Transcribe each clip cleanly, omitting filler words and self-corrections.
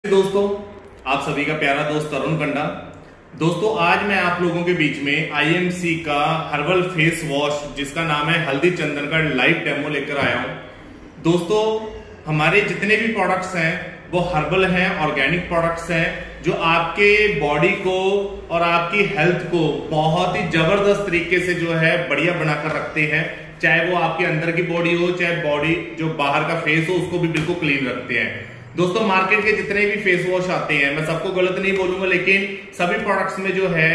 दोस्तों, आप सभी का प्यारा दोस्त तरुण कंडा। दोस्तों, आज मैं आप लोगों के बीच में आईएमसी का हर्बल फेस वॉश जिसका नाम है हल्दी चंदन का लाइव डेमो लेकर आया हूं। दोस्तों, हमारे जितने भी प्रोडक्ट्स हैं वो हर्बल हैं, ऑर्गेनिक प्रोडक्ट्स हैं जो आपके बॉडी को और आपकी हेल्थ को बहुत ही जबरदस्त तरीके से जो है बढ़िया बनाकर रखते हैं। चाहे वो आपके अंदर की बॉडी हो, चाहे बॉडी जो बाहर का फेस हो, उसको भी बिल्कुल क्लीन रखते हैं। दोस्तों, मार्केट के जितने भी फेस वॉश आते हैं, मैं सबको गलत नहीं बोलूंगा, लेकिन सभी प्रोडक्ट्स में जो है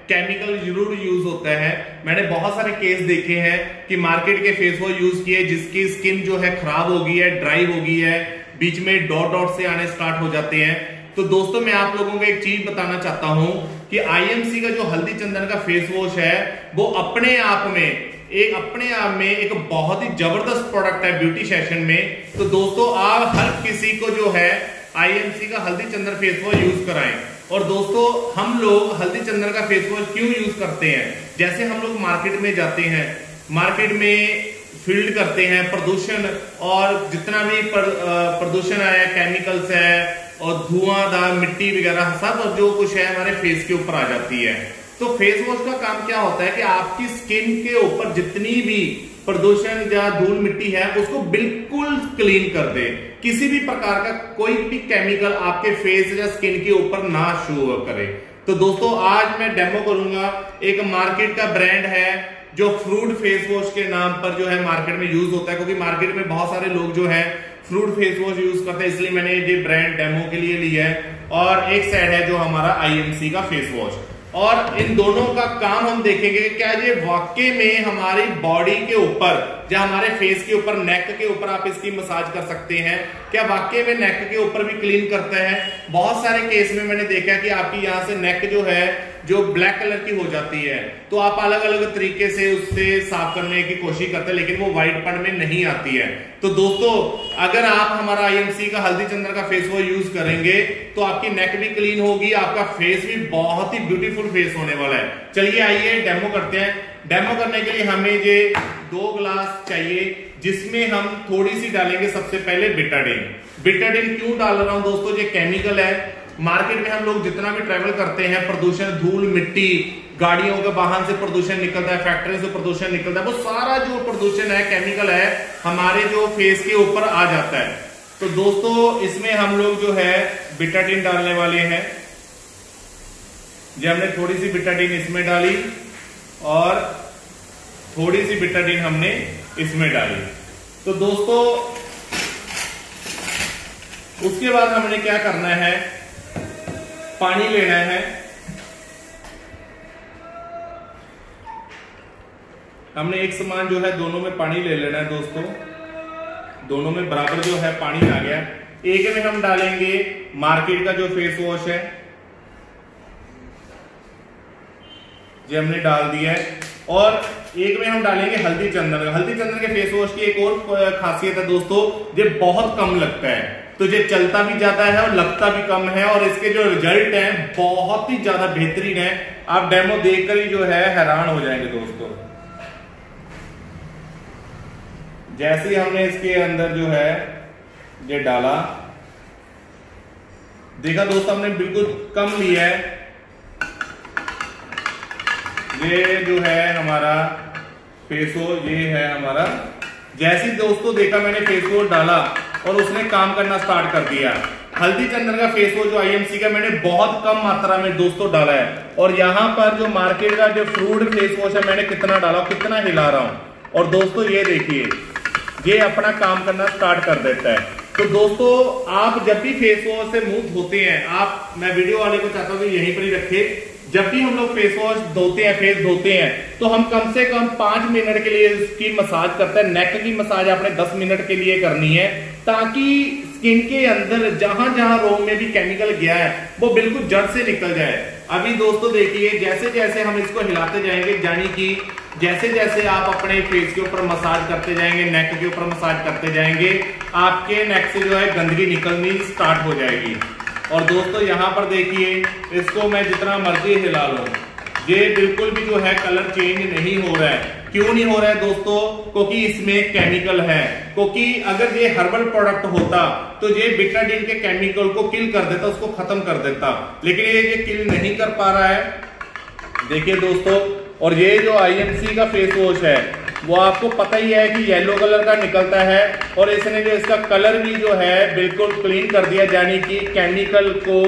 केमिकल जरूर यूज होता है। मैंने बहुत सारे केस देखे हैं कि मार्केट के फेस वॉश यूज किए जिसकी स्किन जो है खराब हो गई है, ड्राई हो गई है, बीच में डॉट डॉट से आने स्टार्ट हो जाते हैं। तो दोस्तों, मैं आप लोगों को एक चीज बताना चाहता हूं कि आईएमसी का जो हल्दी चंदन का फेस वॉश है वो अपने आप में एक बहुत ही जबरदस्त प्रोडक्ट है ब्यूटी सेशन में। तो दोस्तों, आप हर किसी को जो है आईएमसी का हल्दी चंदन फेस वॉश यूज कराएं। और दोस्तों, हम लोग हल्दी चंदन का फेस वॉश क्यों यूज करते हैं? जैसे हम लोग मार्केट में जाते हैं, मार्केट में फील्ड करते हैं, प्रदूषण और जितना भी प्रदूषण है, केमिकल्स है और धुआंधार मिट्टी वगैरह सब जो कुछ है हमारे फेस के ऊपर आ जाती है। तो फेस वॉश का काम क्या होता है कि आपकी स्किन के ऊपर जितनी भी प्रदूषण या धूल मिट्टी है उसको बिल्कुल क्लीन कर दे। किसी भी प्रकार का कोई भी केमिकल आपके फेस या स्किन के ऊपर ना शो करे। तो दोस्तों, आज मैं डेमो करूंगा। एक मार्केट का ब्रांड है जो फ्रूट फेस वॉश के नाम पर जो है मार्केट में यूज होता है, क्योंकि मार्केट में बहुत सारे लोग जो है फ्रूट फेस वॉश यूज करते हैं, इसलिए मैंने ये ब्रांड डेमो के लिए लिया है। और एक साइड है जो हमारा आईएमसी का फेस वॉश, और इन दोनों का काम हम देखेंगे कि क्या ये वाकई में हमारी बॉडी के ऊपर या हमारे फेस के ऊपर, नेक के ऊपर आप इसकी मसाज कर सकते हैं। क्या वाकई में नेक के ऊपर भी क्लीन करता है? बहुत सारे केस में मैंने देखा कि आपकी यहाँ से नेक जो है जो ब्लैक कलर की हो जाती है, तो आप अलग अलग तरीके से उससे साफ करने की कोशिश करते हैं, लेकिन वो व्हाइटपन में नहीं आती है। तो दोस्तों, अगर आप हमारा आईएमसी का हल्दी चंदन का फेस वॉश यूज करेंगे तो आपकी नेक भी क्लीन होगी, आपका फेस भी बहुत ही ब्यूटीफुल फेस होने वाला है। चलिए आइए डेमो करते हैं। डेमो करने के लिए हमें ये 2 ग्लास चाहिए, जिसमें हम थोड़ी सी डालेंगे सबसे पहले बिटाडीन। बिटाडीन क्यों डाल रहा हूं दोस्तों? ये केमिकल है। मार्केट में हम लोग जितना भी ट्रेवल करते हैं, प्रदूषण, धूल मिट्टी, गाड़ियों के वाहन से प्रदूषण निकलता है, फैक्ट्री से प्रदूषण निकलता है, वो सारा जो प्रदूषण है, केमिकल है, हमारे जो फेस के ऊपर आ जाता है। तो दोस्तों, इसमें हम लोग जो है बिटाडीन डालने वाले हैं। जो हमने थोड़ी सी बिटाडीन इसमें डाली और थोड़ी सी बिटाडीन हमने इसमें डाली। तो दोस्तों, उसके बाद हमने क्या करना है, पानी लेना है। हमने एक समान जो है दोनों में पानी ले लेना है। दोस्तों, दोनों में बराबर जो है पानी आ गया। एक में हम डालेंगे मार्केट का जो फेस वॉश है, जो हमने डाल दिया है, और एक में हम डालेंगे हल्दी चंदन। हल्दी चंदन के फेस वॉश की एक और खासियत है दोस्तों, ये बहुत कम लगता है, तो ये चलता भी ज्यादा है और लगता भी कम है, और इसके जो रिजल्ट हैं बहुत ही ज्यादा बेहतरीन है। आप डेमो देखकर ही जो है हैरान हो जाएंगे दोस्तों। जैसे ही हमने इसके अंदर जो है ये डाला, देखा दोस्तों, हमने बिल्कुल कम लिया है। ये जो है हमारा फेस वॉश, ये है हमारा। जैसे ही दोस्तों देखा मैंने फेस वॉश डाला और उसने काम करना स्टार्ट कर दिया। हल्दी चंदन का फेस वॉश जो आईएमसी का मैंने बहुत कम मात्रा में दोस्तों डाला है, और यहाँ पर जो मार्केट का जो फ्रूट फेस वॉश है मैंने कितना डाला, कितना हिला रहा हूं। और दोस्तों, ये देखिए, ये अपना काम करना स्टार्ट कर देता है। तो दोस्तों, आप जब भी फेस वॉश से मुंह धोते हैं, मैं वीडियो वाले को चाहता हूं कि यहीं पर ही रखे। जब भी हम लोग फेस वॉश धोते हैं, फेस धोते हैं, तो हम कम से कम 5 मिनट के लिए इसकी मसाज करते हैं। नेक की मसाज आपने 10 मिनट के लिए करनी है, ताकि स्किन के अंदर जहां जहां रोग में भी केमिकल गया है वो बिल्कुल जड़ से निकल जाए। अभी दोस्तों देखिए, जैसे जैसे हम इसको हिलाते जाएंगे, यानी कि जैसे जैसे आप अपने फेस के ऊपर मसाज करते जाएंगे, नेक के ऊपर मसाज करते जाएंगे, आपके नेक से जो है गंदगी निकलनी स्टार्ट हो जाएगी। और दोस्तों, यहां पर देखिए, इसको मैं जितना मर्जी हिला लूं, ये बिल्कुल भी जो है कलर चेंज नहीं हो रहा है। क्यों नहीं हो रहा है दोस्तों? क्योंकि इसमें केमिकल है। क्योंकि अगर ये हर्बल प्रोडक्ट होता तो ये बेटाडीन के केमिकल को किल कर देता, उसको खत्म कर देता, लेकिन ये किल नहीं कर पा रहा है। देखिए दोस्तों, और ये जो आईएमसी का फेस वॉश है वो आपको पता ही है कि येलो कलर का निकलता है, और इसने जो इसका कलर भी जो है बिल्कुल क्लीन कर दिया, यानी कि केमिकल को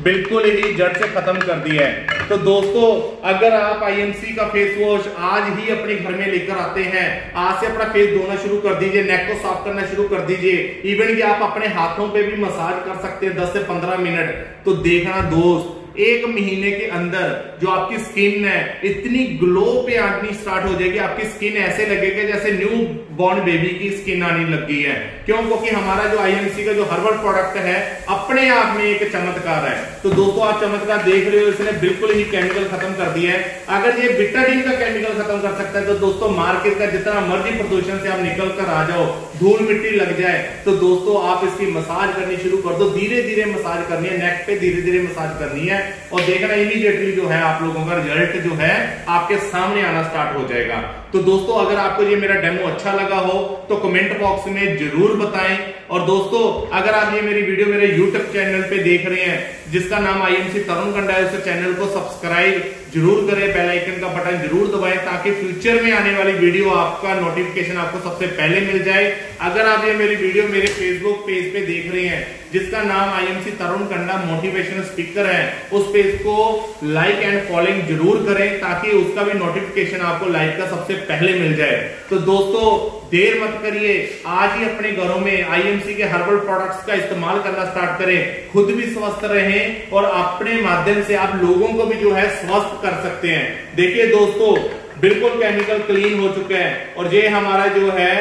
बिल्कुल ही जड़ से खत्म कर दिया है। तो दोस्तों, अगर आप आईएमसी का फेस वॉश आज ही अपने घर में लेकर आते हैं, आज से अपना फेस धोना शुरू कर दीजिए, नेक को साफ करना शुरू कर दीजिए, इवन कि आप अपने हाथों पे भी मसाज कर सकते हैं 10 से 15 मिनट, तो देखना दोस्त, 1 महीने के अंदर जो आपकी स्किन है इतनी ग्लो पे आनी स्टार्ट हो जाएगी, आपकी स्किन ऐसे लगेगा जैसे न्यू बॉर्न बेबी की स्किन आने लगी है। क्यों? क्योंकि हमारा जो आईएमसी का जो हर्बल प्रोडक्ट है अपने आप में एक चमत्कार है। तो दोस्तों, आप चमत्कार देख रहे हो, इसने बिल्कुल ही केमिकल खत्म कर दिया है। अगर ये बेटाडीन का केमिकल खत्म कर सकता है तो दोस्तों, मार्केट का जितना मर्जी प्रदूषण से आप निकल कर आ जाओ, धूल मिट्टी लग जाए, तो दोस्तों आप इसकी मसाज करनी शुरू कर दो। धीरे धीरे मसाज करनी है, नेक पे धीरे धीरे मसाज करनी है, और देखना इमीडिएटली जो है आप लोगों का रिजल्ट जो है आपके सामने आना स्टार्ट हो जाएगा। तो दोस्तों, अगर आपको ये मेरा डेमो अच्छा लगा हो तो कमेंट बॉक्स में जरूर बताएं। और दोस्तों, अगर आप ये मेरी वीडियो मेरे यूट्यूब चैनल पे देख रहे हैं जिसका नाम आईएमसी तरुण कंडा है, उस चैनल को सब्सक्राइब जरूर करें, बेल आइकन का बटन जरूर दबाएं, ताकि फ्यूचर में आने वाली वीडियो आपका नोटिफिकेशन आपको सबसे पहले मिल जाए। अगर आप ये मेरी वीडियो मेरे फेसबुक पेज पे देख रहे हैं जिसका नाम आईएमसी तरुण कंडा मोटिवेशनल स्पीकर है, उस पेज को लाइक एंड फॉलोइंग जरूर करें, ताकि उसका भी नोटिफिकेशन आपको लाइक का सबसे पहले मिल जाए। तो दोस्तों, देर मत करिए, आज ही अपने घरों में आईएमसी के हर्बल प्रोडक्ट्स का इस्तेमाल करना स्टार्ट करें, खुद भी स्वस्थ रहें और अपने माध्यम से आप लोगों को भी जो है स्वस्थ कर सकते हैं। देखिए दोस्तों, बिल्कुल केमिकल क्लीन हो चुका है, और ये हमारा जो है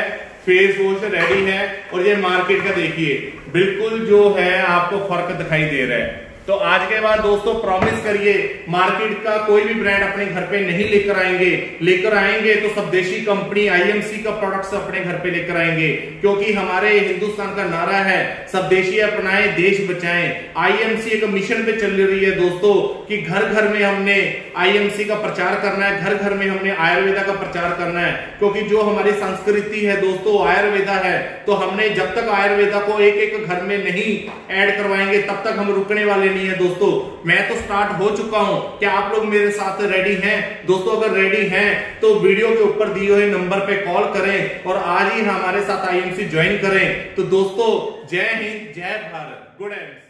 फेस वॉश रेडी है, और ये मार्केट का देखिए बिल्कुल जो है आपको फर्क दिखाई दे रहा है। तो आज के बाद दोस्तों प्रॉमिस करिए, मार्केट का कोई भी ब्रांड अपने घर पे नहीं लेकर आएंगे, लेकर आएंगे तो स्वदेशी कंपनी आईएमसी का प्रोडक्ट्स अपने घर पे लेकर आएंगे, क्योंकि हमारे हिंदुस्तान का नारा है स्वदेशी अपनाएं देश बचाएं। आईएमसी एक मिशन पे चल रही है दोस्तों कि घर घर में हमने आईएमसी का प्रचार करना है, घर घर में हमने आयुर्वेदा का प्रचार करना है, क्योंकि जो हमारी संस्कृति है दोस्तों आयुर्वेदा है। तो हमने जब तक आयुर्वेदा को एक एक घर में नहीं ऐड करवाएंगे तब तक हम रुकने वाले नहीं है दोस्तों। मैं तो स्टार्ट हो चुका हूं, क्या आप लोग मेरे साथ रेडी हैं? दोस्तों, अगर रेडी हैं तो वीडियो के ऊपर दिए हुए नंबर पे कॉल करें और आज ही हमारे साथ आईएमसी ज्वाइन करें। तो दोस्तों, जय हिंद, जय भारत, गुड एंड